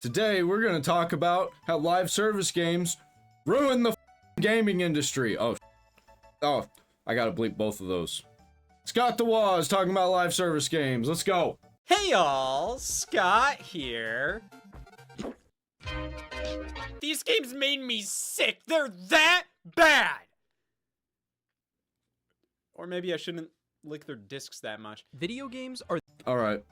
Today, we're going to talk about how live service games ruin the gaming industry. Oh, I gotta bleep both of those. Scott the Waz talking about live service games. Let's go. Hey y'all, Scott here. These games made me sick. They're that bad. Or maybe I shouldn't lick their discs that much. Video games are All right,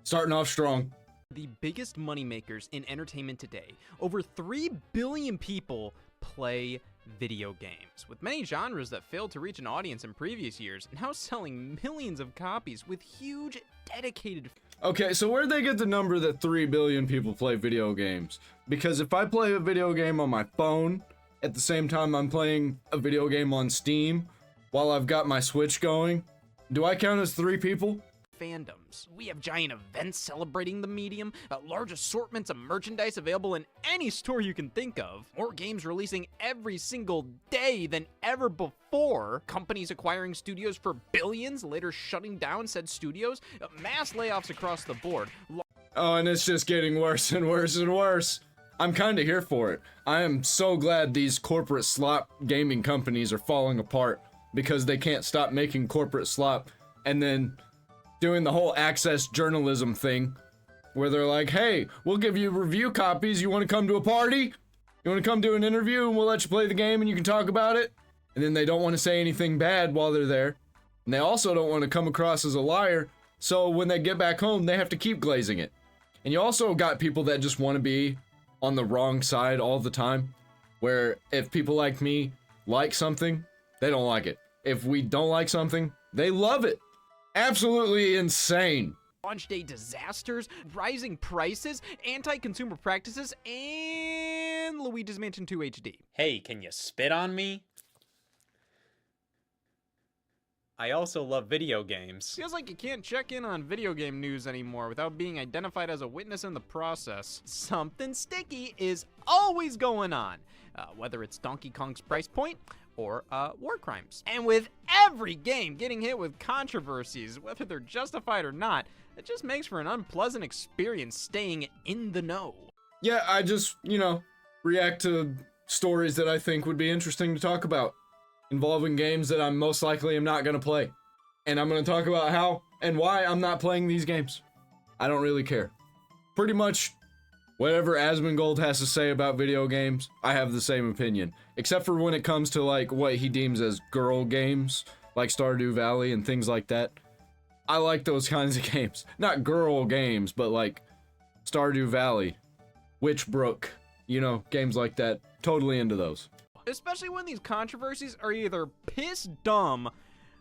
starting off strong. the biggest moneymakers in entertainment today. Over 3 billion people play video games, with many genres that failed to reach an audience in previous years, now selling millions of copies with huge, dedicated... Okay, so where'd they get the number that 3 billion people play video games? Because if I play a video game on my phone, at the same time I'm playing a video game on Steam, while I've got my Switch going, do I count as 3 people? fandoms. We have giant events celebrating the medium, large assortments of merchandise available in any store you can think of, more games releasing every single day than ever before, companies acquiring studios for billions, later shutting down said studios, mass layoffs across the board. Oh, and it's just getting worse and worse and worse. I'm kinda here for it. I am so glad these corporate slop gaming companies are falling apart because they can't stop making corporate slop and then doing the whole access journalism thing where they're like, hey, we'll give you review copies. You want to come to a party? You want to come do an interview and we'll let you play the game and you can talk about it? And then they don't want to say anything bad while they're there. And they also don't want to come across as a liar. So when they get back home, they have to keep glazing it. And you also got people that just want to be on the wrong side all the time, where if people like me like something, they don't like it. If we don't like something, they love it. Absolutely insane. Launch day disasters, rising prices, anti-consumer practices, and Luigi's Mansion 2 HD. Hey, can you spit on me? I also love video games. Feels like you can't check in on video game news anymore without being identified as a witness in the process. Something sticky is always going on, whether it's Donkey Kong's price point or war crimes. And with every game getting hit with controversies, whether they're justified or not, it just makes for an unpleasant experience staying in the know. Yeah, I just, react to stories that I think would be interesting to talk about, involving games that I'm most likely am not gonna play. And I'm gonna talk about how and why I'm not playing these games. I don't really care. Pretty much whatever Asmongold has to say about video games, I have the same opinion. Except for when it comes to like what he deems as girl games, like Stardew Valley and things like that. I like those kinds of games. Not girl games, but like Stardew Valley, Witchbrook, games like that. Totally into those. Especially when these controversies are either piss dumb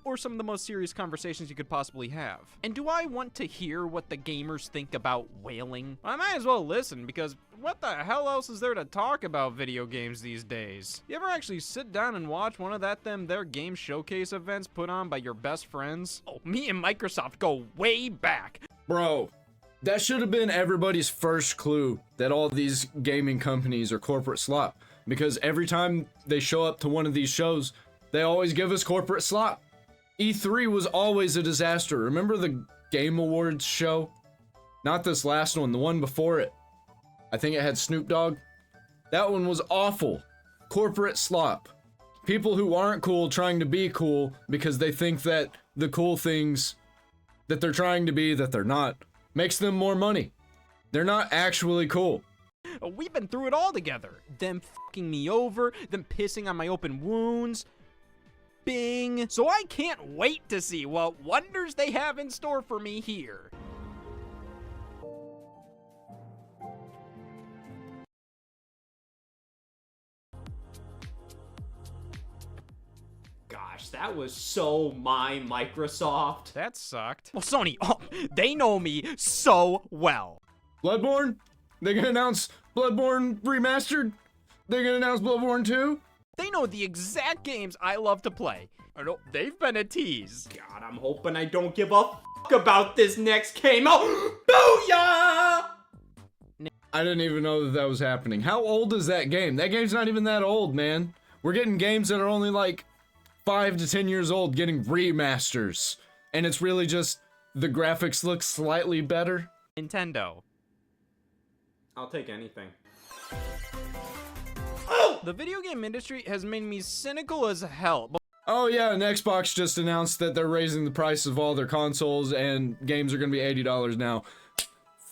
or some of the most serious conversations you could possibly have. And do I want to hear what the gamers think about whaling? I might as well listen, because what the hell else is there to talk about video games these days? You ever actually sit down and watch one of their game showcase events put on by your best friends? Oh, me and Microsoft go way back. Bro, that should have been everybody's first clue that all these gaming companies are corporate slop. Because every time they show up to one of these shows, they always give us corporate slop. E3 was always a disaster. Remember the Game Awards show? Not this last one, the one before it. I think it had Snoop Dogg. That one was awful. Corporate slop. People who aren't cool trying to be cool because they think that the cool things that they're trying to be that they're not makes them more money. They're not actually cool. We've been through it all together. Them fucking me over, them pissing on my open wounds. Bing. So I can't wait to see what wonders they have in store for me here. Gosh, that was so my Microsoft. That sucked. Well, Sony, they know me so well. Bloodborne? They're gonna announce Bloodborne Remastered? They're gonna announce Bloodborne 2? They know the exact games I love to play. I know they've been a tease. God, I'm hoping I don't give a fuck about this next game. Oh, booyah! I didn't even know that was happening. How old is that game? That game's not even that old, man. We're getting games that are only like 5 to 10 years old getting remasters. And it's really just the graphics look slightly better. Nintendo. I'll take anything. The video game industry has made me cynical as hell. Oh yeah, and Xbox just announced that they're raising the price of all their consoles and games are gonna be $80 now.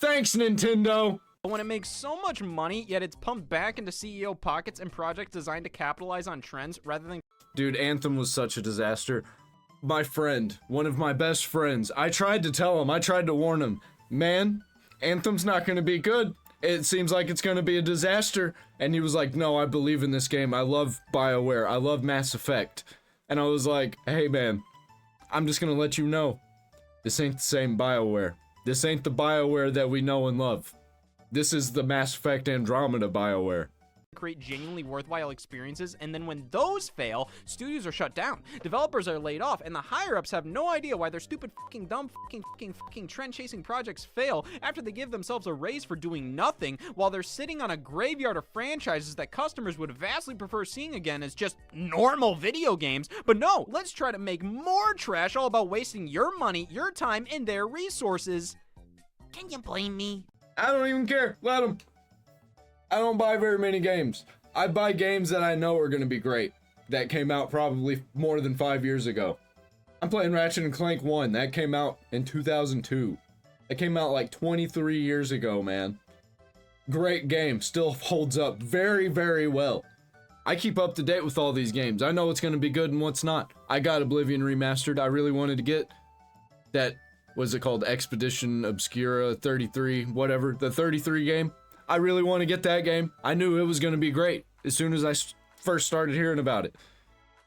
Thanks, Nintendo! But when it makes so much money, yet it's pumped back into CEO pockets and projects designed to capitalize on trends rather than... Dude, Anthem was such a disaster. My friend, one of my best friends, I tried to tell him, I tried to warn him, man, Anthem's not gonna be good. It seems like it's gonna be a disaster. And he was like, no, I believe in this game. I love BioWare. I love Mass Effect. And I was like, hey man, I'm just gonna let you know, this ain't the same BioWare. This ain't the BioWare that we know and love. This is the Mass Effect Andromeda BioWare. create genuinely worthwhile experiences, and then when those fail, studios are shut down, developers are laid off, and the higher-ups have no idea why their stupid fucking dumb fucking trend-chasing projects fail after they give themselves a raise for doing nothing while they're sitting on a graveyard of franchises that customers would vastly prefer seeing again as just normal video games. But no, let's try to make more trash all about wasting your money, your time, and their resources. Can you blame me? I don't even care. Let them. I don't buy very many games. I buy games that I know are going to be great. That came out probably more than 5 years ago. I'm playing Ratchet and Clank 1. That came out in 2002. That came out like 23 years ago, man. Great game. Still holds up very, very well. I keep up to date with all these games. I know what's going to be good and what's not. I got Oblivion Remastered. I really wanted to get that, what's it called? Expedition Obscura 33, whatever. The 33 game. I really want to get that game. I knew it was going to be great as soon as I first started hearing about it.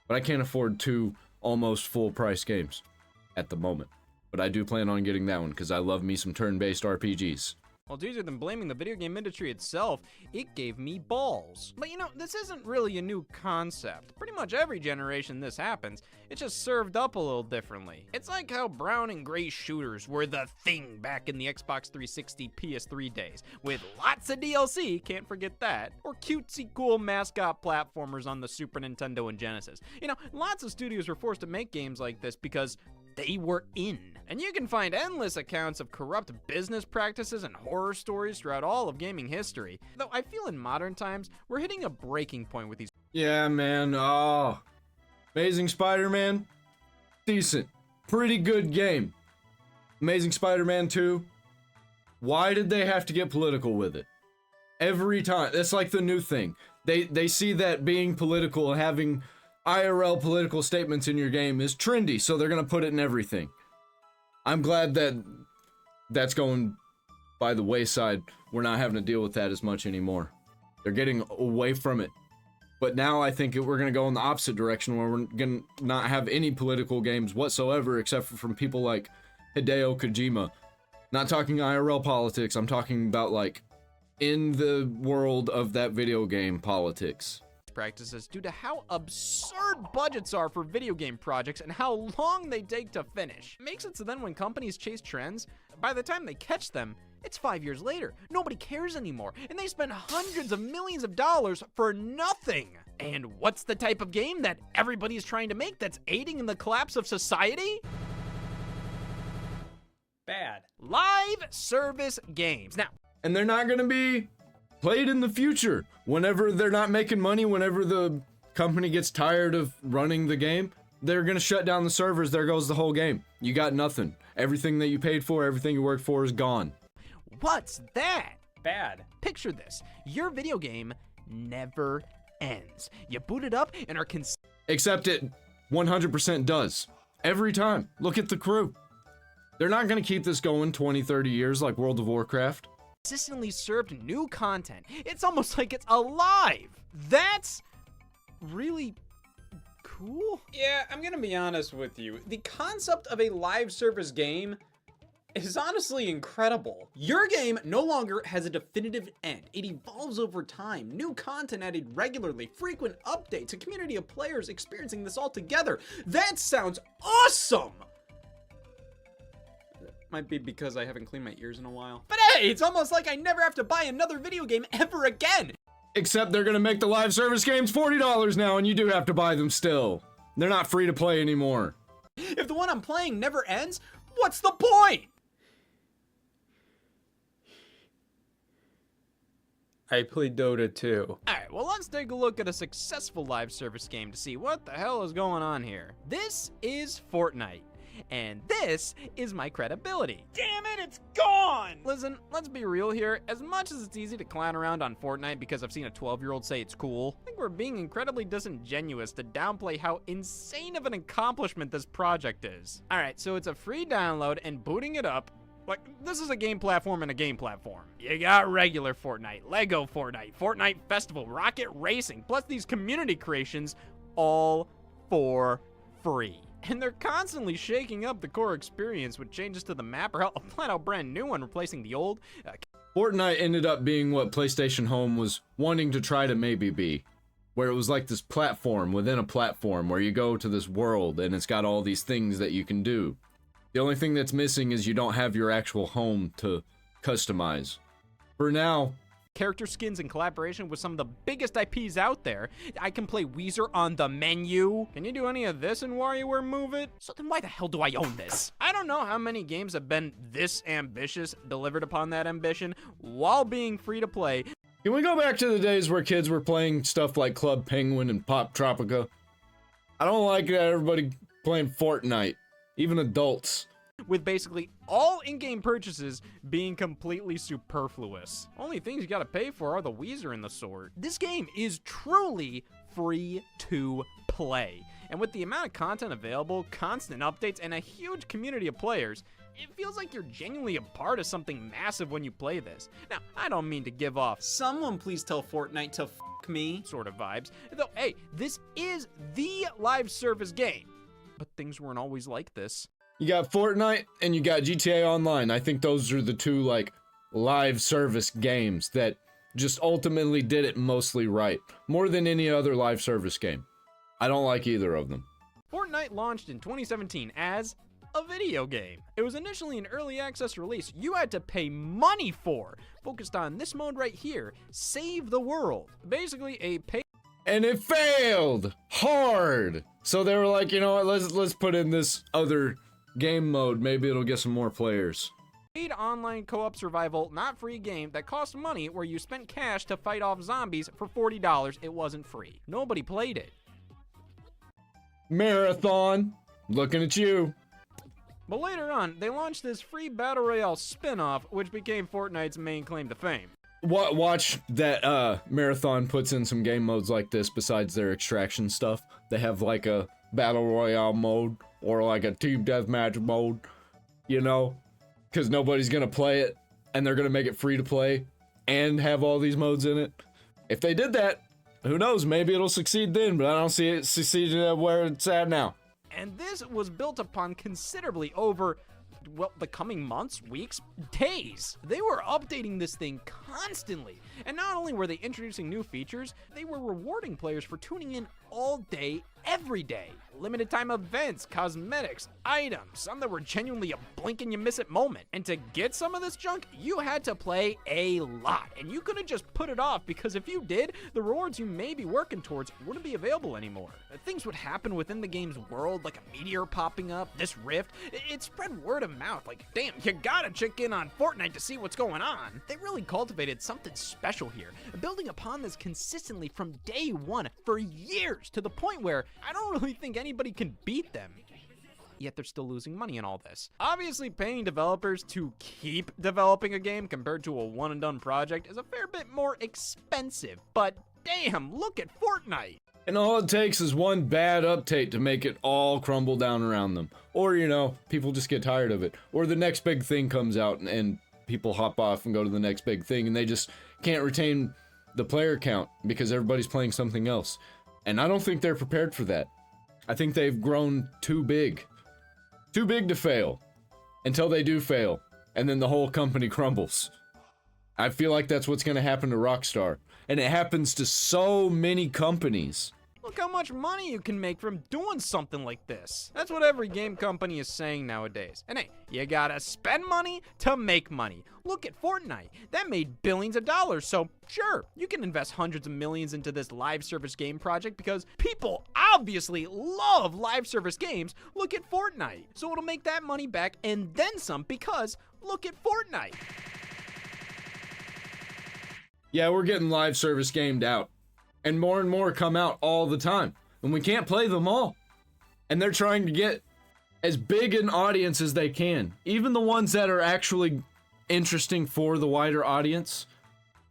But I can't afford 2 almost full price games at the moment. But I do plan on getting that one because I love me some turn-based RPGs. Well, due to them blaming the video game industry itself, it gave me balls. But you know, this isn't really a new concept. Pretty much every generation this happens, it's just served up a little differently. It's like how brown and gray shooters were the thing back in the Xbox 360 PS3 days, with lots of DLC, can't forget that, or cutesy cool mascot platformers on the Super Nintendo and Genesis. You know, lots of studios were forced to make games like this because they were in. And you can find endless accounts of corrupt business practices and horror stories throughout all of gaming history. Though I feel in modern times, we're hitting a breaking point with these. Yeah, man. Oh. Amazing Spider-Man. Decent. Pretty good game. Amazing Spider-Man 2. Why did they have to get political with it? Every time. That's like the new thing. They see that being political and having IRL political statements in your game is trendy, so they're gonna put it in everything. I'm glad that that's going by the wayside. We're not having to deal with that as much anymore. They're getting away from it. But now I think we're gonna go in the opposite direction where we're gonna not have any political games whatsoever except for from people like Hideo Kojima. Not talking IRL politics, I'm talking about like in the world of that video game politics. Practices due to how absurd budgets are for video game projects and how long they take to finish. It makes it so then when companies chase trends, by the time they catch them, it's 5 years later. Nobody cares anymore, and they spend hundreds of millions of dollars for nothing. And what's the type of game that everybody's trying to make that's aiding in the collapse of society? Bad. Live service games. Now, And they're not gonna be played in the future. Whenever they're not making money, whenever the company gets tired of running the game, they're gonna shut down the servers. There goes the whole game. You got nothing. Everything that you paid for, everything you worked for is gone. what's that? Bad. Picture this. Your video game never ends. You boot it up and are Except it 100% does. Every time. Look at the crew. They're not gonna keep this going 20, 30 years like World of Warcraft. consistently served new content. It's almost like it's alive. That's really cool. Yeah, I'm gonna be honest with you. The concept of a live service game is honestly incredible. Your game no longer has a definitive end. It evolves over time. New content added regularly, frequent updates, a community of players experiencing this all together. That sounds awesome! Might be because I haven't cleaned my ears in a while. But hey, it's almost like I never have to buy another video game ever again! Except they're gonna make the live service games $40 now, and you do have to buy them still. They're not free to play anymore. If the one I'm playing never ends, what's the point? I play Dota too. Alright, well let's take a look at a successful live service game to see what the hell is going on here. This is Fortnite. And this is my credibility. Damn it, it's gone! Listen, let's be real here. As much as it's easy to clown around on Fortnite because I've seen a 12-year-old say it's cool, I think we're being incredibly disingenuous to downplay how insane of an accomplishment this project is. Alright, so it's a free download, and booting it up, like, this is a game platform and a game platform. You got regular Fortnite, Lego Fortnite, Fortnite Festival, Rocket Racing, plus these community creations, all for free. And they're constantly shaking up the core experience with changes to the map or hell, a flat out brand new one replacing the old. Fortnite ended up being what PlayStation Home was wanting to try to maybe be, where it was like this platform within a platform where you go to this world and it's got all these things that you can do. The only thing that's missing is you don't have your actual home to customize. For now, Character skins in collaboration with some of the biggest IPs out there. I can play Weezer on the menu. Can you do any of this in WarioWare Move It? So then why the hell do I own this? I don't know how many games have been this ambitious, delivered upon that ambition, while being free to play. can we go back to the days where kids were playing stuff like Club Penguin and Pop Tropica? I don't like that everybody playing Fortnite, even adults. With basically all in-game purchases being completely superfluous. Only things you gotta pay for are the Weezer and the sort. This game is truly free to play. And with the amount of content available, constant updates, and a huge community of players, it feels like you're genuinely a part of something massive when you play this. Now, I don't mean to give off Someone please tell Fortnite to f me. sort of vibes, though, hey, this is the live service game. But things weren't always like this. You got Fortnite and you got GTA Online. I think those are the two, like, live service games that just ultimately did it mostly right. More than any other live service game. I don't like either of them. Fortnite launched in 2017 as a video game. It was initially an early access release you had to pay money for, focused on this mode right here, Save the World. Basically a pay And it failed hard. So they were like, you know what, let's put in this other game mode, maybe it'll get some more players. paid online co-op survival, not free game that cost money where you spent cash to fight off zombies for $40. It wasn't free. Nobody played it. Marathon, looking at you. But later on, they launched this free Battle Royale spin-off, which became Fortnite's main claim to fame. Watch that Marathon puts in some game modes like this besides their extraction stuff. They have like a Battle Royale mode or like a Team Deathmatch mode, you know? Because nobody's gonna play it and they're gonna make it free to play and have all these modes in it. If they did that, who knows, maybe it'll succeed then, but I don't see it succeeding where it's at now. And this was built upon considerably over, well, the coming months, weeks, days. They were updating this thing constantly. And not only were they introducing new features, they were rewarding players for tuning in all day, every day. Limited time events, cosmetics, items, some that were genuinely a blink and you miss it moment. And to get some of this junk, you had to play a lot. And you couldn't just put it off, because if you did, the rewards you may be working towards wouldn't be available anymore. Things would happen within the game's world, like a meteor popping up, this rift. It spread word of mouth, like, damn, you gotta check in on Fortnite to see what's going on. They really cultivated something special here, building upon this consistently from day one for years, to the point where I don't really think anybody can beat them. Yet they're still losing money in all this. Obviously, paying developers to keep developing a game compared to a one and done project is a fair bit more expensive, but damn, look at Fortnite. And all it takes is one bad update to make it all crumble down around them. Or, you know, people just get tired of it. Or the next big thing comes out and people hop off and go to the next big thing and they just can't retain the player count because everybody's playing something else. And I don't think they're prepared for that. I think they've grown too big. Too big to fail. Until they do fail. And then the whole company crumbles. I feel like that's what's gonna happen to Rockstar. And it happens to so many companies. Look how much money you can make from doing something like this. That's what every game company is saying nowadays. And hey, you gotta spend money to make money. Look at Fortnite. That made billions of dollars, so sure, you can invest hundreds of millions into this live service game project because people obviously love live service games. Look at Fortnite. So it'll make that money back and then some, because look at Fortnite. Yeah, we're getting live service gamed out. And more come out all the time. And we can't play them all. And they're trying to get as big an audience as they can. Even the ones that are actually interesting for the wider audience.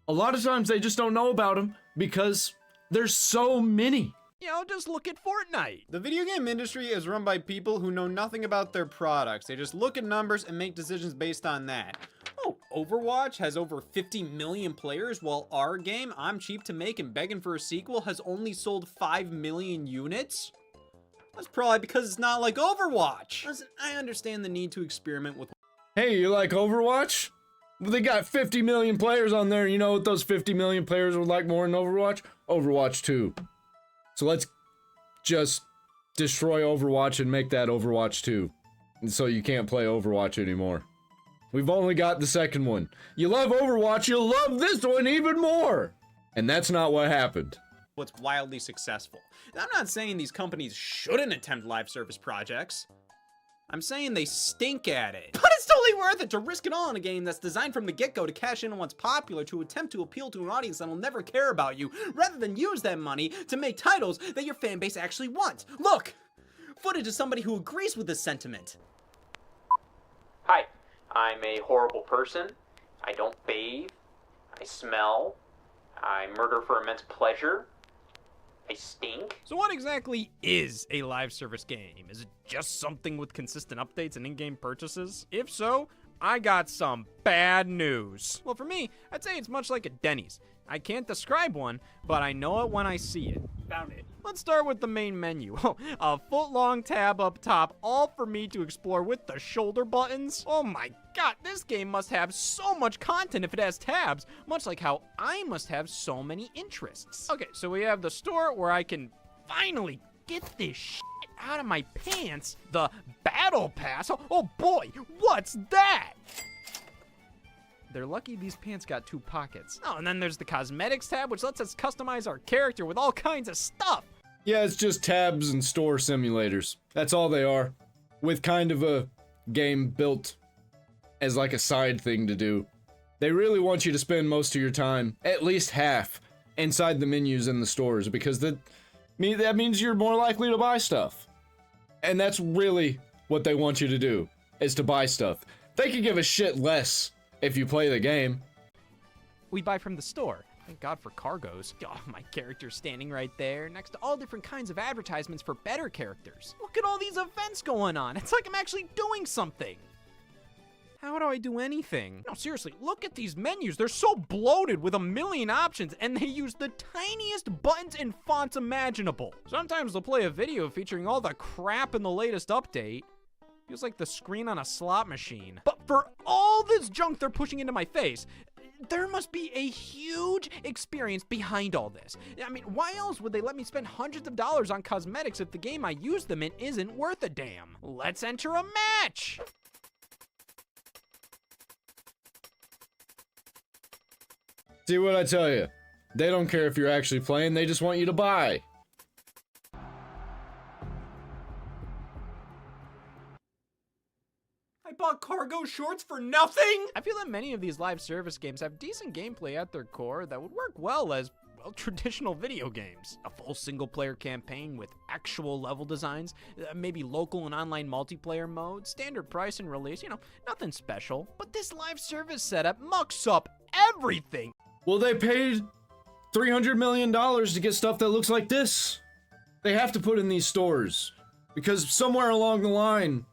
A lot of times they just don't know about them because there's so many. You know, just look at Fortnite. The video game industry is run by people who know nothing about their products. They just look at numbers and make decisions based on that. Oh, Overwatch has over 50 million players, while our game, I'm Cheap to Make and Begging for a Sequel, has only sold 5 million units? That's probably because it's not like Overwatch. Listen, I understand the need to experiment with. Hey, you like Overwatch? Well, they got 50 million players on there. You know what those 50 million players would like more than Overwatch? Overwatch 2. So let's just destroy Overwatch and make that Overwatch 2. And so you can't play Overwatch anymore. We've only got the second one. You love Overwatch, you'll love this one even more! And that's not what happened. What's wildly successful. I'm not saying these companies shouldn't attempt live service projects. I'm saying they stink at it. But it's totally worth it to risk it all in a game that's designed from the get-go to cash in on what's popular, to attempt to appeal to an audience that'll never care about you, rather than use that money to make titles that your fan base actually wants. Look! Footage of somebody who agrees with this sentiment. Hi, I'm a horrible person. I don't bathe. I smell. I murder for immense pleasure. I stink. So what exactly is a live service game? Is it just something with consistent updates and in-game purchases? If so, I got some bad news. Well, for me, I'd say it's much like a Denny's. I can't describe one, but I know it when I see it. Found it. Let's start with the main menu. A foot-long tab up top, all for me to explore with the shoulder buttons. Oh my god, this game must have so much content if it has tabs, much like how I must have so many interests. Okay, so we have the store where I can finally get this shit out of my pants. The battle pass. Oh boy, what's that? They're lucky these pants got 2 pockets. Oh, and then there's the cosmetics tab, which lets us customize our character with all kinds of stuff. Yeah, it's just tabs and store simulators. That's all they are. With kind of a game built as like a side thing to do. They really want you to spend most of your time, at least half, inside the menus in the stores, because that means you're more likely to buy stuff. And that's really what they want you to do, is to buy stuff. They could give a shit less if you play the game. We buy from the store. Thank God for cargos. Oh, my character's standing right there next to all different kinds of advertisements for better characters. Look at all these events going on. It's like I'm actually doing something. How do I do anything? No, seriously, look at these menus. They're so bloated with a million options, and they use the tiniest buttons and fonts imaginable. Sometimes they'll play a video featuring all the crap in the latest update. Feels like the screen on a slot machine. But for all this junk they're pushing into my face, there must be a huge experience behind all this. I mean, why else would they let me spend hundreds of dollars on cosmetics if the game I use them in isn't worth a damn? Let's enter a match! See what I tell you? They don't care if you're actually playing, they just want you to buy. I bought cargo shorts for nothing? I feel that many of these live service games have decent gameplay at their core that would work well as, well, traditional video games. A full single-player campaign with actual level designs, maybe local and online multiplayer mode, standard price and release, you know, nothing special. But this live service setup mucks up everything. Well, they paid $300 million to get stuff that looks like this. They have to put in these stores because somewhere along the line,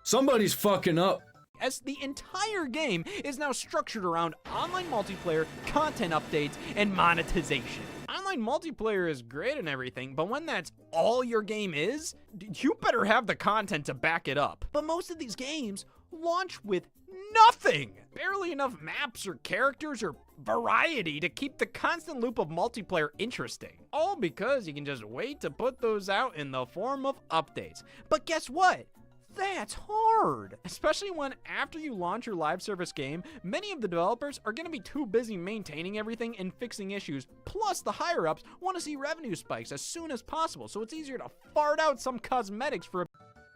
somebody's fucking up. As the entire game is now structured around online multiplayer, content updates, and monetization. Online multiplayer is great and everything, but when that's all your game is, you better have the content to back it up. But most of these games launch with nothing! Barely enough maps or characters or variety to keep the constant loop of multiplayer interesting. All because you can just wait to put those out in the form of updates. But guess what? That's hard. Especially when after you launch your live service game, many of the developers are going to be too busy maintaining everything and fixing issues. Plus the higher ups want to see revenue spikes as soon as possible, so it's easier to fart out some cosmetics for a...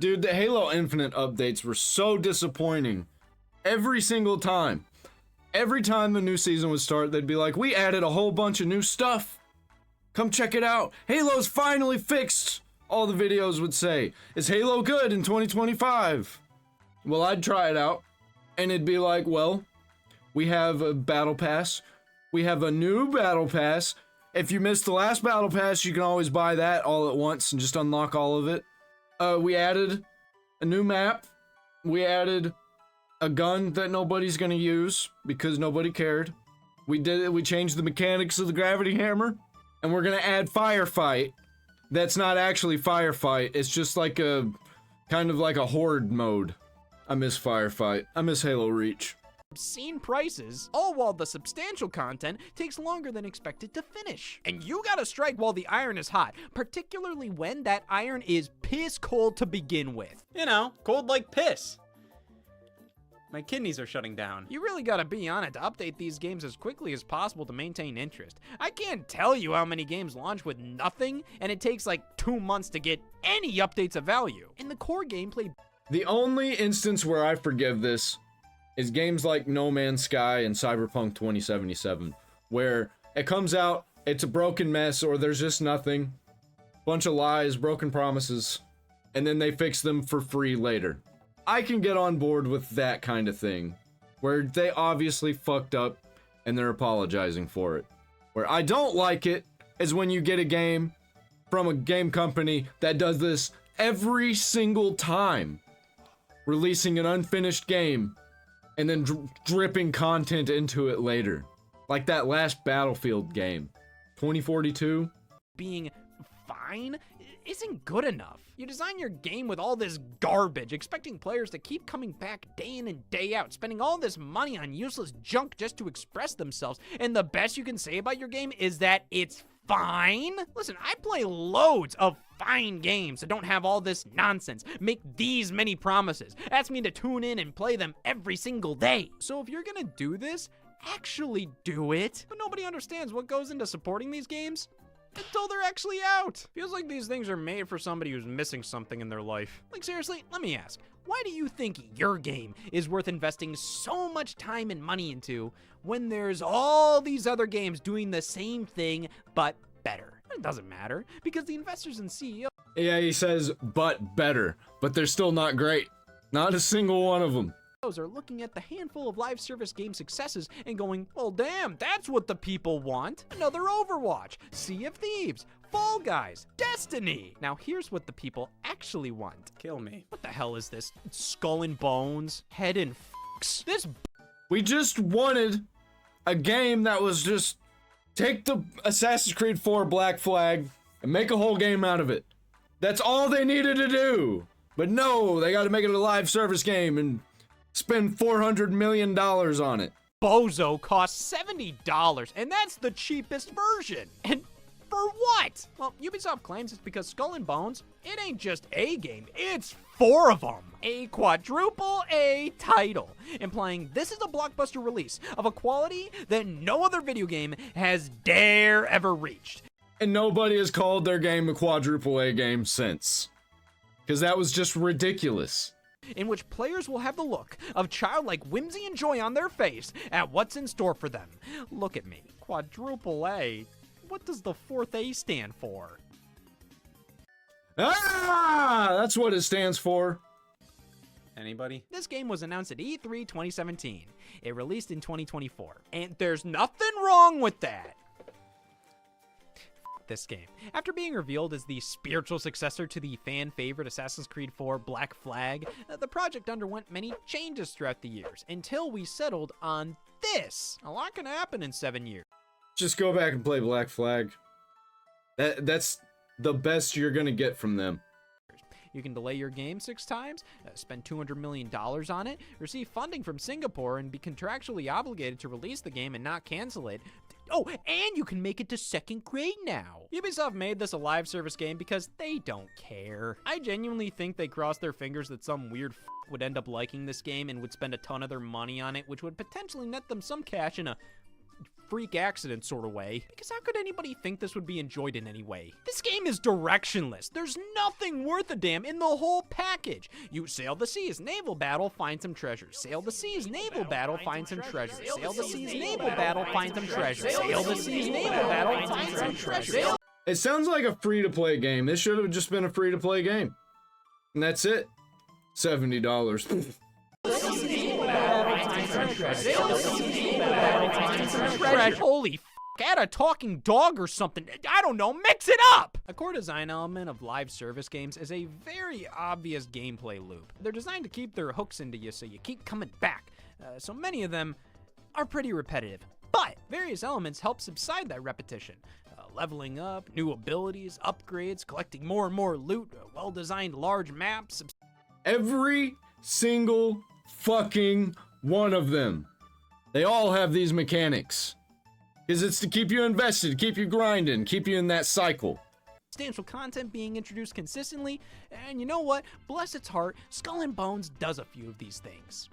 Dude, the Halo Infinite updates were so disappointing every single time. Every time the new season would start, they'd be like, we added a whole bunch of new stuff. Come check it out. Halo's finally fixed. All the videos would say, is Halo good in 2025? Well, I'd try it out, and it'd be like, well, we have a battle pass. We have a new battle pass. If you missed the last battle pass, you can always buy that all at once and just unlock all of it. We added a new map. We added a gun that nobody's gonna use because nobody cared. We changed the mechanics of the gravity hammer, and we're gonna add firefight. That's not actually firefight. It's just like a kind of like a horde mode. I miss firefight. I miss Halo Reach. Obscene prices, all while the substantial content takes longer than expected to finish. And you gotta strike while the iron is hot, particularly when that iron is piss cold to begin with. You know, cold like piss. My kidneys are shutting down. You really gotta be on it to update these games as quickly as possible to maintain interest. I can't tell you how many games launch with nothing, and it takes like 2 months to get any updates of value. And the core gameplay. The only instance where I forgive this is games like No Man's Sky and Cyberpunk 2077, where it comes out, it's a broken mess, or there's just nothing. Bunch of lies, broken promises, and then they fix them for free later. I can get on board with that kind of thing, where they obviously fucked up and they're apologizing for it. Where I don't like it is when you get a game from a game company that does this every single time, releasing an unfinished game and then dripping content into it later. Like that last Battlefield game, 2042. Being fine isn't good enough. You design your game with all this garbage, expecting players to keep coming back day in and day out, spending all this money on useless junk just to express themselves, and the best you can say about your game is that it's fine? Listen, I play loads of fine games that don't have all this nonsense, make these many promises, ask me to tune in and play them every single day. So if you're gonna do this, actually do it. But nobody understands what goes into supporting these games until they're actually out. Feels like these things are made for somebody who's missing something in their life. Like seriously, let me ask, why do you think your game is worth investing so much time and money into when there's all these other games doing the same thing but better? It doesn't matter, because the investors and CEOs Yeah, he says, but better, but they're still not great. Not a single one of them. are looking at the handful of live service game successes and going, well damn, that's what the people want. Another Overwatch, Sea of Thieves, Fall Guys, Destiny. Now here's what the people actually want. Kill me. What the hell is this? Skull and Bones? Head and f***s? This We just wanted a game that was just take the Assassin's Creed 4 Black Flag and make a whole game out of it. That's all they needed to do. But no, they gotta make it a live service game and spend $400 million on it. bozo costs $70, and that's the cheapest version. And for what? Well, Ubisoft claims it's because Skull and Bones, it ain't just a game, it's 4 of them. A quadruple A title, implying this is a blockbuster release of a quality that no other video game has dare ever reached. And nobody has called their game a quadruple A game since. Because that was just ridiculous. In which players will have the look of childlike whimsy and joy on their face at what's in store for them. Look at me, quadruple A. What does the 4th A stand for? Ah! That's what it stands for. Anybody? This game was announced at E3 2017. It released in 2024. And there's nothing wrong with that. This game. After being revealed as the spiritual successor to the fan-favorite Assassin's Creed 4 Black Flag, the project underwent many changes throughout the years, until we settled on this. A lot can happen in 7 years. Just go back and play Black Flag. That's the best you're gonna get from them. You can delay your game 6 times, spend $200 million on it, receive funding from Singapore, and be contractually obligated to release the game and not cancel it. Oh, and you can make it to 2nd grade now. Ubisoft made this a live service game because they don't care. I genuinely think they crossed their fingers that some weird would end up liking this game and would spend a ton of their money on it, which would potentially net them some cash in a freak accident sort of way, because how could anybody think this would be enjoyed in any way? This game is directionless. There's nothing worth a damn in the whole package. You sail the seas, naval battle, find some treasures. Sail the seas, naval battle, find some treasures. Sail the seas, naval battle, find some treasures. Sail the seas, naval battle, find some treasures. It sounds like a free-to-play game. This should have just been a free-to-play game. And that's it. $70. Holy f***, add a talking dog or something. I don't know, mix it up! A core design element of live service games is a very obvious gameplay loop. They're designed to keep their hooks into you so you keep coming back. So many of them are pretty repetitive. But various elements help subside that repetition. Leveling up, new abilities, upgrades, collecting more and more loot, well-designed large maps. Every single fucking one of them. They all have these mechanics. Because it's to keep you invested, keep you grinding, keep you in that cycle. Substantial content being introduced consistently, and you know what? Bless its heart, Skull and Bones does a few of these things.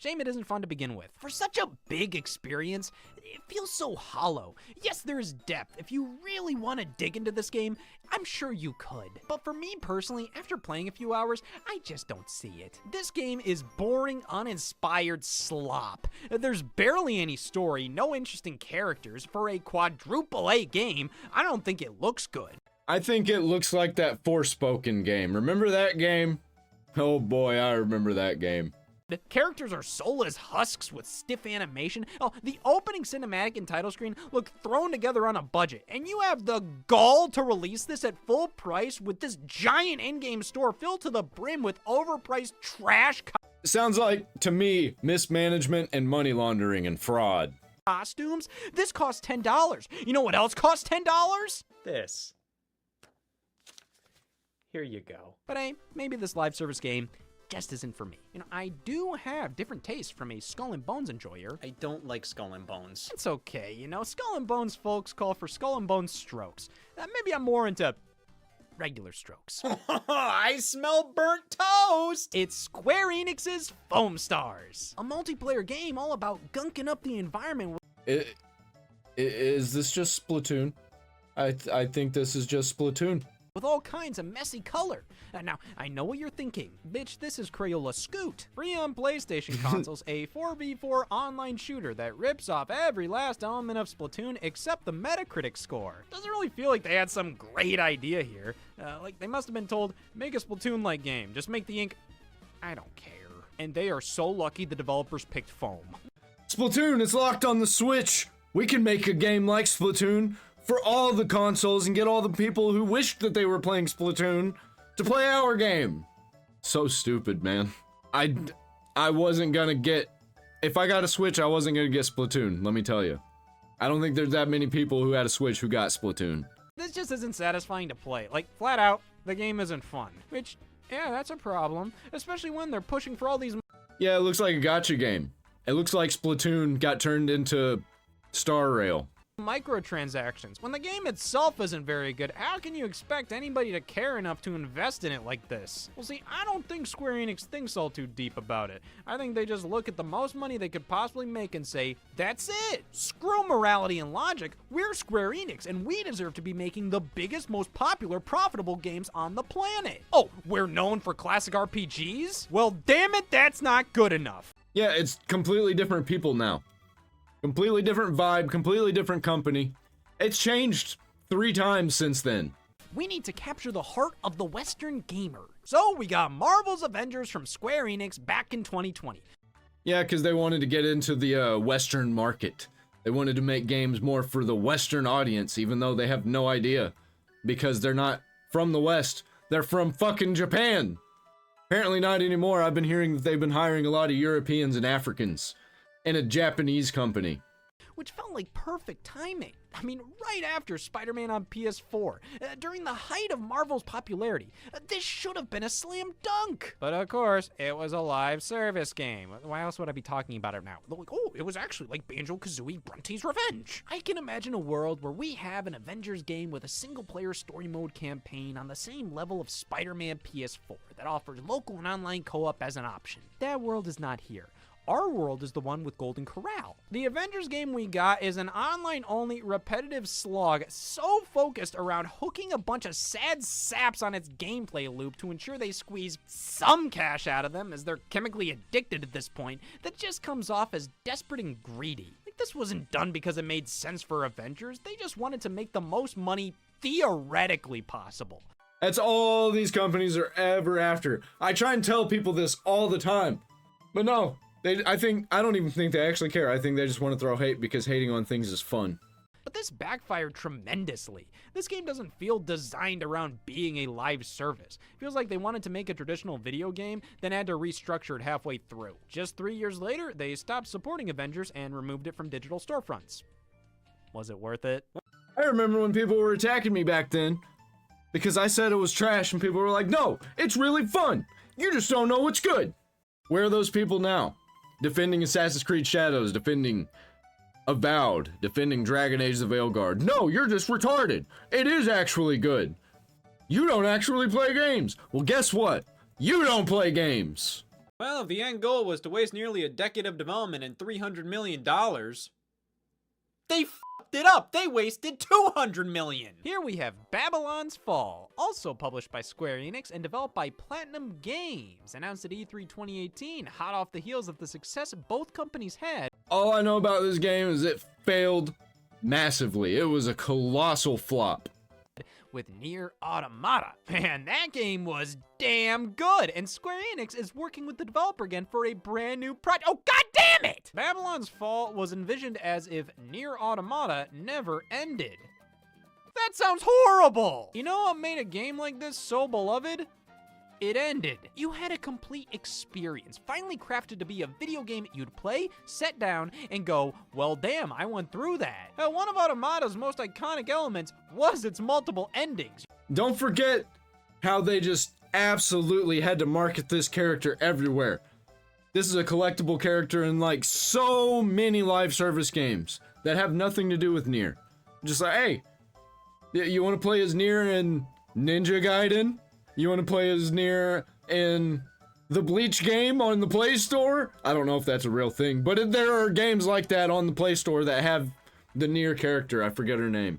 Shame it isn't fun to begin with. For such a big experience, it feels so hollow. Yes, there is depth. If you really want to dig into this game, I'm sure you could. But for me personally, after playing a few hours, I just don't see it. This game is boring, uninspired slop. There's barely any story, no interesting characters. For a quadruple A game, I don't think it looks good. I think it looks like that Forspoken game. Remember that game? Oh boy, I remember that game. The characters are soulless husks with stiff animation. Oh, the opening cinematic and title screen look thrown together on a budget, and you have the gall to release this at full price with this giant in-game store filled to the brim with overpriced trash Sounds like, to me, mismanagement and money laundering and fraud. costumes. This costs $10. You know what else costs $10? This. Here you go. But hey, maybe this live service game just isn't for me. You know, I do have different tastes from a Skull and Bones enjoyer. I don't like Skull and Bones. It's okay, you know, Skull and Bones folks call for Skull and Bones strokes. Maybe I'm more into regular strokes. I smell burnt toast! It's Square Enix's Foam Stars, a multiplayer game all about gunking up the environment. Is this just Splatoon? I think this is just Splatoon. With all kinds of messy color. Now, I know what you're thinking. Bitch, this is Crayola Scoot. Free on PlayStation consoles, a 4v4 online shooter that rips off every last element of Splatoon except the Metacritic score. Doesn't really feel like they had some great idea here. Like, they must have been told, make a Splatoon-like game. Just make the ink. I don't care. And they are so lucky the developers picked Foam. Splatoon, it's locked on the Switch. We can make a game like Splatoon for all the consoles and get all the people who wished that they were playing Splatoon to play our game. So stupid, man. I wasn't gonna get... If I got a Switch, I wasn't gonna get Splatoon, let me tell you. I don't think there's that many people who had a Switch who got Splatoon. This just isn't satisfying to play. Like, flat out, the game isn't fun. Which, yeah, that's a problem. Especially when they're pushing for all these... Yeah, it looks like a gacha game. It looks like Splatoon got turned into Star Rail. microtransactions. When the game itself isn't very good, how can you expect anybody to care enough to invest in it like this? Well, see, I don't think Square Enix thinks all too deep about it. I think they just look at the most money they could possibly make and say, that's it! Screw morality and logic, we're Square Enix, and we deserve to be making the biggest, most popular, profitable games on the planet. Oh, we're known for classic RPGs? Well, damn it, that's not good enough. Yeah, it's completely different people now. Completely different vibe, completely different company. It's changed 3 times since then. We need to capture the heart of the Western gamer. So we got Marvel's Avengers from Square Enix back in 2020. Yeah, because they wanted to get into the Western market. They wanted to make games more for the Western audience, even though they have no idea. Because they're not from the West, they're from fucking Japan. Apparently not anymore. I've been hearing that they've been hiring a lot of Europeans and Africans. In a Japanese company. Which felt like perfect timing. I mean, right after Spider-Man on PS4, during the height of Marvel's popularity, this should have been a slam dunk. But of course, it was a live service game. Why else would I be talking about it now? Like, oh, it was actually like Banjo-Kazooie Grunty's Revenge. I can imagine a world where we have an Avengers game with a single-player story mode campaign on the same level of Spider-Man PS4 that offers local and online co-op as an option. That world is not here. Our World is the one with Golden Corral. The Avengers game we got is an online-only repetitive slog so focused around hooking a bunch of sad saps on its gameplay loop to ensure they squeeze some cash out of them, as they're chemically addicted at this point, that just comes off as desperate and greedy. Like, this wasn't done because it made sense for Avengers. They just wanted to make the most money theoretically possible. That's all these companies are ever after. I try and tell people this all the time, but no. I don't even think they actually care. I think they just want to throw hate because hating on things is fun. But this backfired tremendously. This game doesn't feel designed around being a live service. It feels like they wanted to make a traditional video game, then had to restructure it halfway through. Just 3 years later, they stopped supporting Avengers and removed it from digital storefronts. Was it worth it? I remember when people were attacking me back then because I said it was trash and people were like, no, it's really fun. You just don't know what's good. Where are those people now? Defending Assassin's Creed Shadows, defending Avowed, defending Dragon Age the Veilguard. No, you're just retarded. It is actually good. You don't actually play games. Well, guess what? You don't play games. Well, if the end goal was to waste nearly a decade of development and $300 million, they f***ed it up. They wasted $200 million. Here we have Babylon's Fall, also published by Square Enix and developed by Platinum Games, announced at E3 2018, hot off the heels of the success both companies had. All I know about this game is it failed massively. It was a colossal flop. With Nier Automata. Man, that game was damn good, and Square Enix is working with the developer again for a brand new project. Oh, god damn it! Babylon's Fall was envisioned as if Nier Automata never ended. That sounds horrible! You know what made a game like this so beloved? It ended. You had a complete experience, finally crafted to be a video game you'd play, set down, and go, well damn, I went through that. One of Automata's most iconic elements was its multiple endings. Don't forget how they just absolutely had to market this character everywhere. This is a collectible character in like so many live service games that have nothing to do with Nier. Just like, hey, you want to play as Nier in Ninja Gaiden? You want to play as Nier in the Bleach game on the Play Store? I don't know if that's a real thing, but there are games like that on the Play Store that have the Nier character. I forget her name.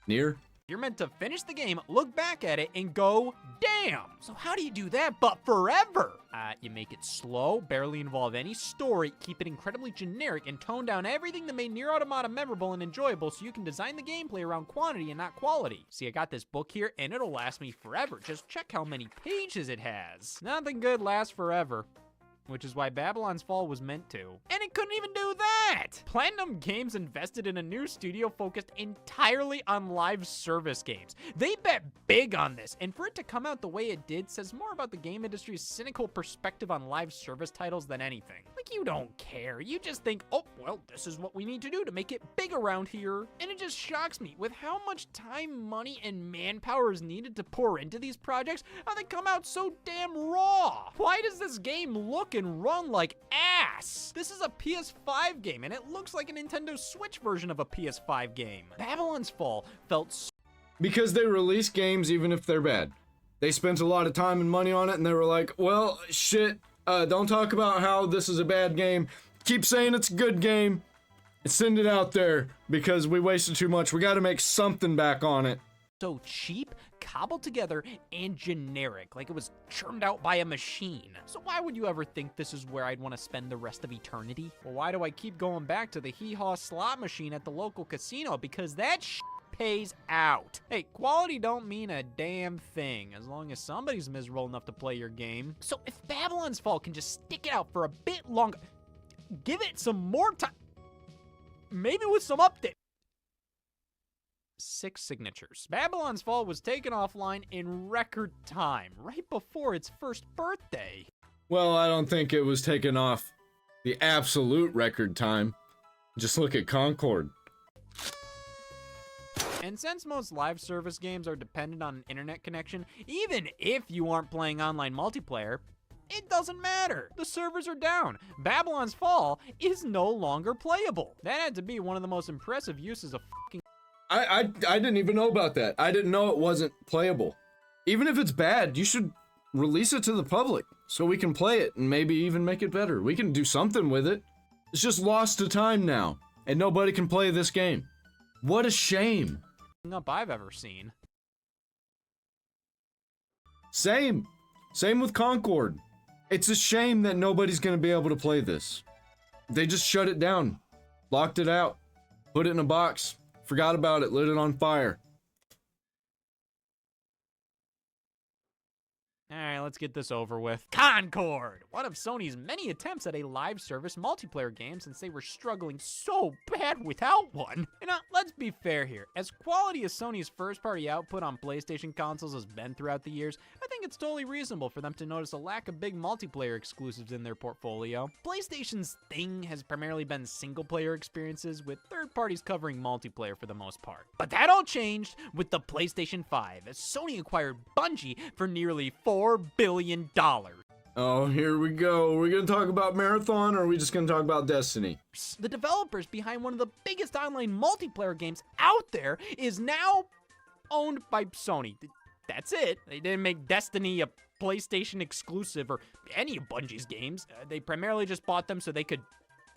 Nier? You're meant to finish the game, look back at it, and go, damn! So how do you do that, but forever? You make it slow, barely involve any story, keep it incredibly generic, and tone down everything that made Nier Automata memorable and enjoyable so you can design the gameplay around quantity and not quality. See, I got this book here, and it'll last me forever. Just check how many pages it has. Nothing good lasts forever. Which is why Babylon's Fall was meant to. And it couldn't even do that! Platinum Games invested in a new studio focused entirely on live service games. They bet big on this, and for it to come out the way it did says more about the game industry's cynical perspective on live service titles than anything. Like, you don't care. You just think, oh, well, this is what we need to do to make it big around here. And it just shocks me with how much time, money, and manpower is needed to pour into these projects, how they come out so damn raw. Why does this game look and run like ass? This is a PS5 game, and it looks like a Nintendo Switch version of a PS5 game. Babylon's Fall felt so Because they release games even if they're bad. They spent a lot of time and money on it, and they were like, well, shit, don't talk about how this is a bad game. Keep saying it's a good game, and send it out there, because we wasted too much. We gotta make something back on it. so cheap, cobbled together, and generic, like it was churned out by a machine. So why would you ever think this is where I'd want to spend the rest of eternity? Well, why do I keep going back to the hee-haw slot machine at the local casino? Because that pays out. Hey, quality don't mean a damn thing as long as somebody's miserable enough to play your game. So if Babylon's Fall can just stick it out for a bit longer, give it some more time, maybe with some updates. 6 signatures. Babylon's Fall was taken offline in record time, right before its first birthday. Well, I don't think it was taken off the absolute record time. Just look at Concord. And since most live service games are dependent on an internet connection, even if you aren't playing online multiplayer, it doesn't matter. The servers are down. Babylon's Fall is no longer playable. That had to be one of the most impressive uses of fucking. I didn't even know about that. I didn't know it wasn't playable. Even if it's bad, you should release it to the public. so we can play it and maybe even make it better. We can do something with it. It's just lost to time now, and nobody can play this game. What a shame. Up I've ever seen. Same with Concord. It's a shame that nobody's gonna be able to play this. They just shut it down, locked it out, put it in a box, forgot about it, lit it on fire. Alright, let's get this over with. Concord! One of Sony's many attempts at a live service multiplayer game since they were struggling so bad without one. You know, let's be fair here. As quality as Sony's first-party output on PlayStation consoles has been throughout the years, I think it's totally reasonable for them to notice a lack of big multiplayer exclusives in their portfolio. PlayStation's thing has primarily been single-player experiences, with third parties covering multiplayer for the most part. But that all changed with the PlayStation 5, as Sony acquired Bungie for nearly $4 billion. Oh, here we go. Are we gonna talk about Marathon, or are we just gonna talk about Destiny? The developers behind one of the biggest online multiplayer games out there is now owned by Sony. That's it. They didn't make Destiny a PlayStation exclusive or any of Bungie's games. They primarily just bought them so they could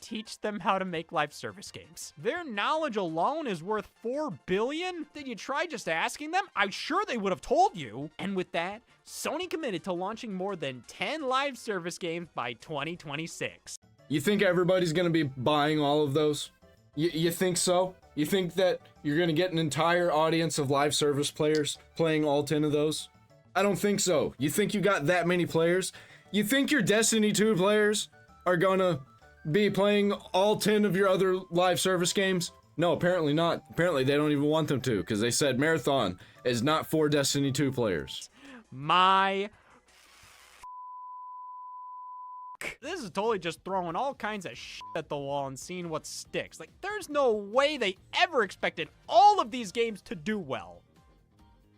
teach them how to make live service games. Their knowledge alone is worth $4 billion? Did you try just asking them? I'm sure they would have told you. And with that, Sony committed to launching more than 10 live service games by 2026. You think everybody's gonna be buying all of those? You think so? You think that you're gonna get an entire audience of live service players playing all 10 of those? I don't think so. You think you got that many players? You think your Destiny 2 players are gonna be playing all 10 of your other live service games? No, apparently not. Apparently they don't even want them to, because they said Marathon is not for Destiny 2 players. This is totally just throwing all kinds of shit at the wall and seeing what sticks. Like, there's no way they ever expected all of these games to do well.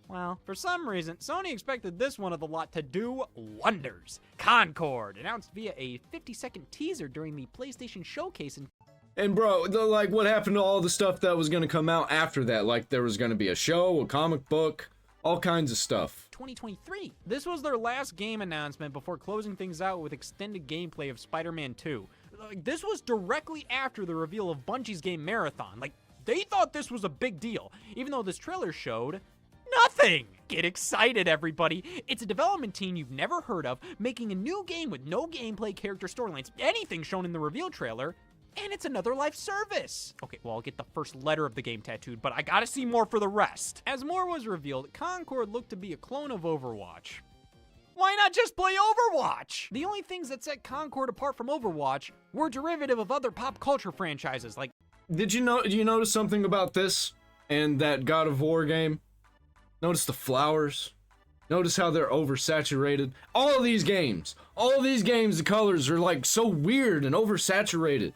Well, for some reason, Sony expected this one of the lot to do wonders. Concord, announced via a 50-second teaser during the PlayStation Showcase in And bro, like, what happened to all the stuff that was gonna come out after that? Like, there was gonna be a show, a comic book, all kinds of stuff. 2023. This was their last game announcement before closing things out with extended gameplay of Spider-Man 2. Like, this was directly after the reveal of Bungie's game Marathon. Like, they thought this was a big deal, even though this trailer showed nothing. Get excited, everybody. It's a development team you've never heard of, making a new game with no gameplay, character, storylines, anything shown in the reveal trailer, and it's another live service. Okay, well, I'll get the first letter of the game tattooed, but I gotta see more for the rest. As more was revealed, Concord looked to be a clone of Overwatch. Why not just play Overwatch? The only things that set Concord apart from Overwatch were derivative of other pop culture franchises like... Do you notice something about this and that God of War game? Notice the flowers. Notice how they're oversaturated. All of these games, the colors are like so weird and oversaturated.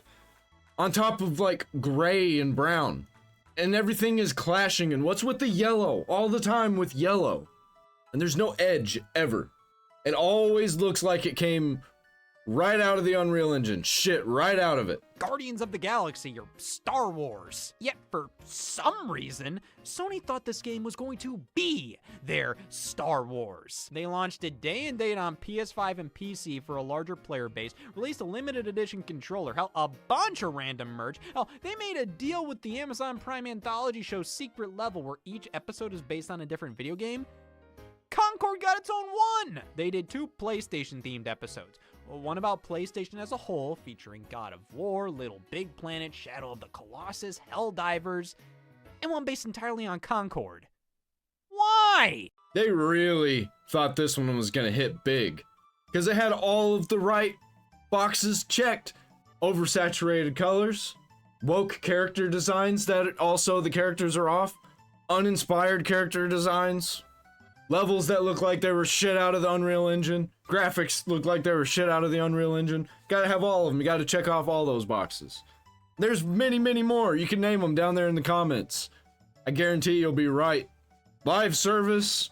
On top of like gray and brown. And everything is clashing. And what's with the yellow? All the time with yellow. And there's no edge ever. It always looks like it came right out of the Unreal Engine. Shit, right out of it. Guardians of the Galaxy or Star Wars. Yet for some reason, Sony thought this game was going to be their Star Wars. They launched it day and date on PS5 and PC for a larger player base, released a limited edition controller, hell, a bunch of random merch. Hell, they made a deal with the Amazon Prime anthology show Secret Level, where each episode is based on a different video game. Concord got its own one! They did 2 PlayStation-themed episodes. One about PlayStation as a whole, featuring God of War, Little Big Planet, Shadow of the Colossus, Helldivers, and one based entirely on Concord. Why? They really thought this one was gonna hit big. Because it had all of the right boxes checked. Oversaturated colors, woke character designs that also the characters are off, uninspired character designs, levels that look like they were shit out of the Unreal Engine, graphics look like they were shit out of the Unreal Engine. Gotta have all of them. You gotta check off all those boxes. There's many, many more. You can name them down there in the comments. I guarantee you'll be right. Live service,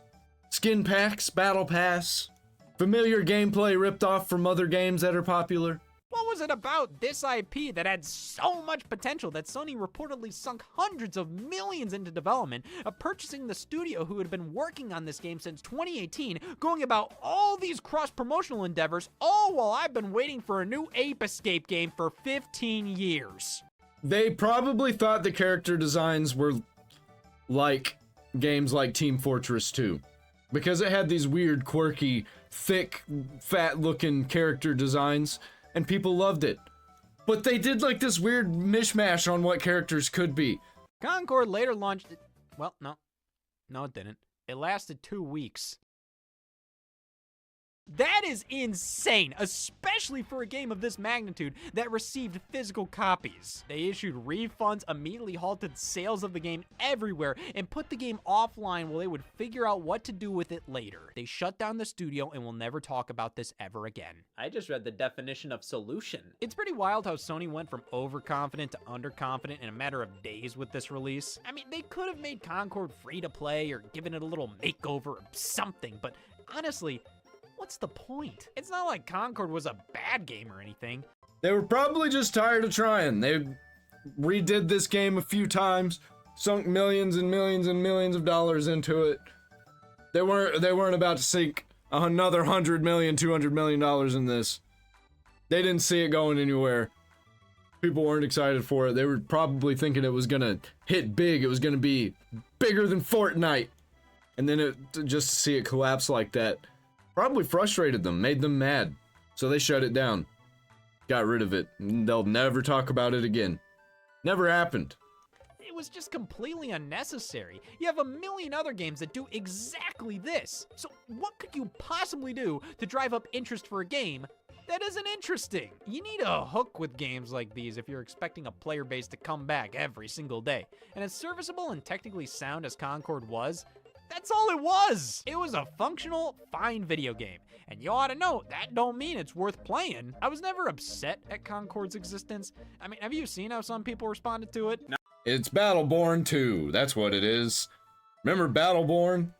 skin packs, battle pass, familiar gameplay ripped off from other games that are popular. What was it about this IP that had so much potential that Sony reportedly sunk hundreds of millions into development of purchasing the studio who had been working on this game since 2018, going about all these cross-promotional endeavors, all while I've been waiting for a new Ape Escape game for 15 years? They probably thought the character designs were like games like Team Fortress 2. Because it had these weird, quirky, thick, fat-looking character designs, and people loved it. But they did like this weird mishmash on what characters could be. Concord later launched... Well, no. No, it didn't. It lasted 2 weeks. That is insane, especially for a game of this magnitude that received physical copies. They issued refunds, immediately halted sales of the game everywhere, and put the game offline while they would figure out what to do with it later. They shut down the studio and will never talk about this ever again. I just read the definition of solution. It's pretty wild how Sony went from overconfident to underconfident in a matter of days with this release. I mean, they could have made Concord free to play or given it a little makeover or something, but honestly, what's the point? It's not like Concord was a bad game or anything. They were probably just tired of trying. They redid this game a few times, sunk millions and millions and millions of dollars into it. They weren't about to sink another $100 million, $200 million in this. They didn't see it going anywhere. People weren't excited for it. They were probably thinking it was gonna hit big. It was gonna be bigger than Fortnite. And then just to see it collapse like that probably frustrated them, made them mad. So they shut it down. Got rid of it. They'll never talk about it again. Never happened. It was just completely unnecessary. You have a million other games that do exactly this. So what could you possibly do to drive up interest for a game that isn't interesting? You need a hook with games like these if you're expecting a player base to come back every single day. And as serviceable and technically sound as Concord was, that's all it was. It was a functional, fine video game. And you ought to know, that don't mean it's worth playing. I was never upset at Concord's existence. I mean, have you seen how some people responded to it? No. It's Battleborn 2. That's what it is. Remember Battleborn?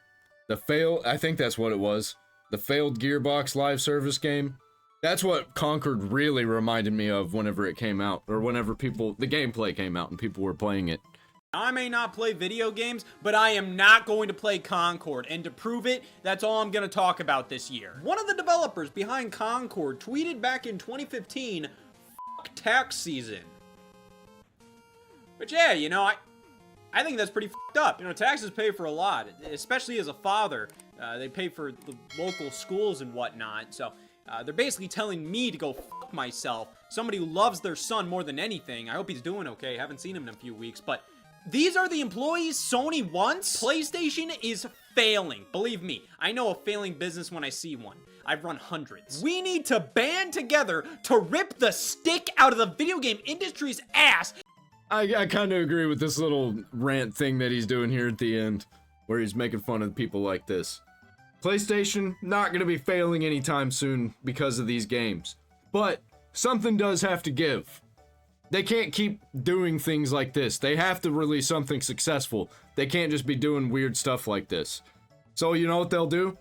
I think that's what it was. The failed Gearbox live service game. That's what Concord really reminded me of whenever it came out. Or whenever the gameplay came out and people were playing it. I may not play video games, but I am not going to play Concord, and to prove it, that's all I'm going to talk about this year. One of the developers behind Concord tweeted back in 2015, "F*** tax season." But yeah, you know, I think that's pretty f***ed up. You know, taxes pay for a lot, especially as a father. They pay for the local schools and whatnot, so they're basically telling me to go f*** myself. Somebody who loves their son more than anything. I hope he's doing okay. Haven't seen him in a few weeks, but these are the employees Sony wants? PlayStation is failing. Believe me, I know a failing business when I see one. I've run hundreds. We need to band together to rip the stick out of the video game industry's ass. I kind of agree with this little rant thing that he's doing here at the end, where he's making fun of people like this. PlayStation, not going to be failing anytime soon because of these games. But something does have to give. They can't keep doing things like this. They have to release something successful. They can't just be doing weird stuff like this. So you know what they'll do?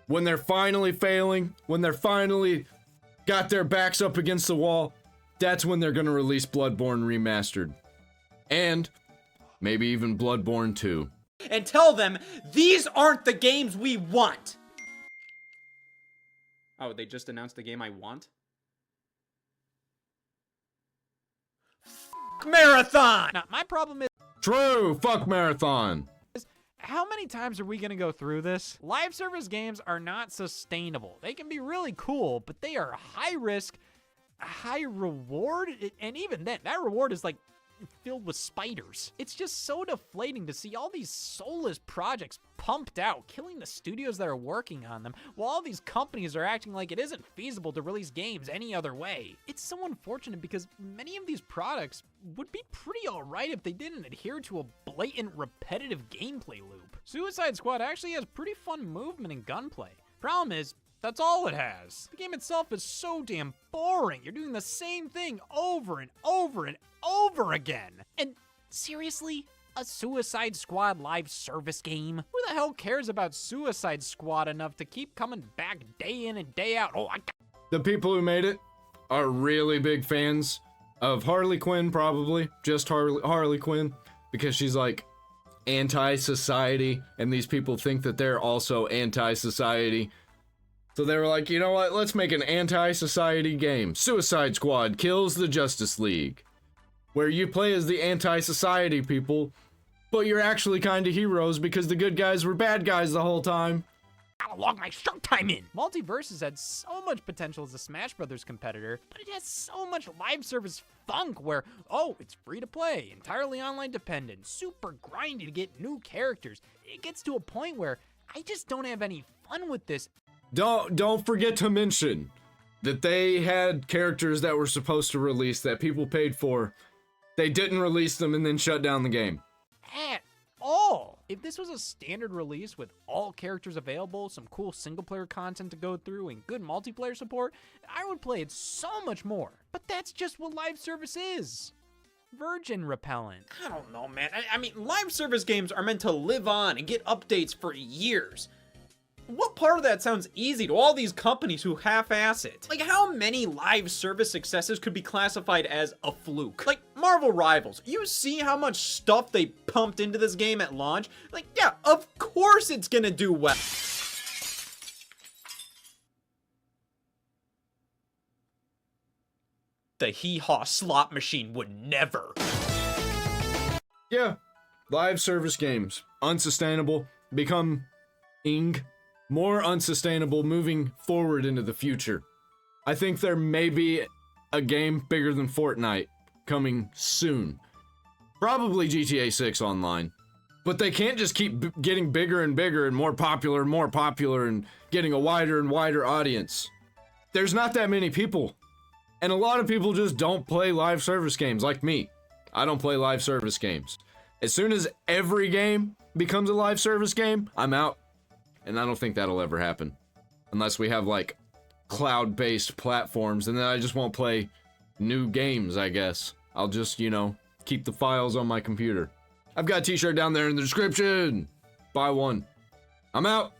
When they're finally failing, when they're finally got their backs up against the wall, that's when they're gonna release Bloodborne Remastered. And maybe even Bloodborne 2. And tell them, these aren't the games we want! Oh, they just announced the game I want? Marathon! Now, my problem is, True! Fuck Marathon! how many times are we gonna go through this? Live service games are not sustainable. They can be really cool, but they are high risk, high reward, and even then, that reward is like filled with spiders. It's just so deflating to see all these soulless projects pumped out, killing the studios that are working on them, while all these companies are acting like it isn't feasible to release games any other way. It's so unfortunate because many of these products would be pretty alright if they didn't adhere to a blatant, repetitive gameplay loop. Suicide Squad actually has pretty fun movement and gunplay. Problem is, that's all it has. The game itself is so damn boring. You're doing the same thing over and over and over again. And seriously? A Suicide Squad live service game? Who the hell cares about Suicide Squad enough to keep coming back day in and day out? The people who made it, are really big fans of Harley Quinn, probably just Harley Quinn, because she's like anti-society, and these people think that they're also anti-society. So they were like, you know what, let's make an anti-society game. Suicide Squad kills the Justice League, where you play as the anti-society people, but you're actually kind of heroes because the good guys were bad guys the whole time. Gotta log my shirt time in. Multiverses had so much potential as a Smash Brothers competitor, but it has so much live service funk where, oh, it's free to play, entirely online dependent, super grindy to get new characters. It gets to a point where I just don't have any fun with this. Don't forget to mention that they had characters that were supposed to release that people paid for. They didn't release them and then shut down the game. At all. If this was a standard release with all characters available, some cool single player content to go through, and good multiplayer support, I would play it so much more. But that's just what live service is. Virgin repellent. I don't know, man. I mean, live service games are meant to live on and get updates for years. What part of that sounds easy to all these companies who half-ass it? Like, how many live service successes could be classified as a fluke? Like, Marvel Rivals, you see how much stuff they pumped into this game at launch? Like, yeah, of course it's gonna do well. The hee-haw slot machine would never. Yeah, live service games, unsustainable, become more unsustainable moving forward into the future. I think there may be a game bigger than Fortnite coming soon. Probably GTA 6 Online. But they can't just keep getting bigger and bigger and more popular and getting a wider and wider audience. There's not that many people. And a lot of people just don't play live service games, like me. I don't play live service games. As soon as every game becomes a live service game, I'm out. And I don't think that'll ever happen. Unless we have, like, cloud-based platforms, and then I just won't play new games, I guess. I'll just, you know, keep the files on my computer. I've got a t-shirt down there in the description. Buy one. I'm out.